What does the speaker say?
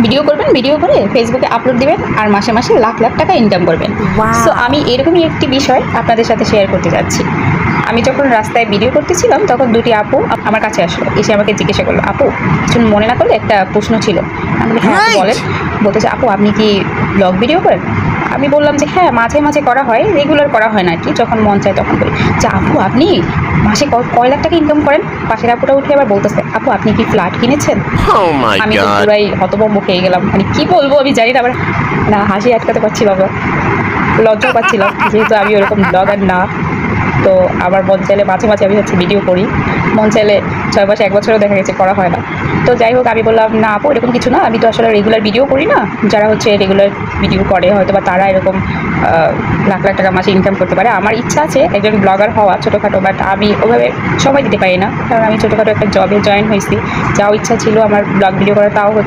Video করবেন, video করে ফেসবুকে আপলোড দিবেন আর মাসে মাসে লাখ লাখ টাকা ইনকাম করবেন। সো আমি এরকমই একটি বিষয় আপনাদের সাথে শেয়ার করতে যাচ্ছি। আমি যখন রাস্তায় ভিডিও করতেছিলাম তখন দুটি আপু আমার কাছে আসলো, এসে আমাকে জিজ্ঞাসা করলো, আপু কিছু মনে না করলে একটা প্রশ্ন ছিল। আমি বলি, হ্যাঁ আপু বলেন। বলতেছে, আপু আপনি কি ব্লগ ভিডিও করেন? আমি বললাম যে হ্যাঁ, মাঝে মাঝে করা হয়, রেগুলার করা হয় না আর কি, যখন মন চায় তখন করি। যে আপু আপনি মাসে কয় লাখ টাকা ইনকাম করেন? পাশের আপুটা উঠে আবার বলতেছে, আপু আপনি কি ফ্ল্যাট কিনেছেন? Oh my আমি তো god. পুরাই হতভম্ব খেয়ে গেলাম, মানে কি বলবো আমি জানি না। আবার না, হাসি আটকাতে পারছি বাবা, লজ্জা পাচ্ছিলাম, যেহেতু আমি ওরকম ব্লগার না। তো আবার মন চাইলে মাঝে মাঝে আমি ভিডিও করি, মন চাইলে 6 মাস 1 বছরও দেখা গেছে করা হয় না। তো যাই হোক, আমি বললাম না আপু এরকম কিছু না, আমি তো আসলে রেগুলার ভিডিও করি না। যারা রেগুলার ভিডিও করে হয়তো বা তারা এরকম লাখ লাখ টাকা মাসে ইনকাম করতে পারে। আমার ইচ্ছা আছে একজন ব্লগার হওয়া ছোটোখাটো, বাট আমি ওভাবে সময় দিতে পারি না, কারণ আমি ছোটোখাটো একটা জবে জয়েন হয়েছি। যাও ইচ্ছা ছিল আমার ব্লগ ভিডিও করা, তাও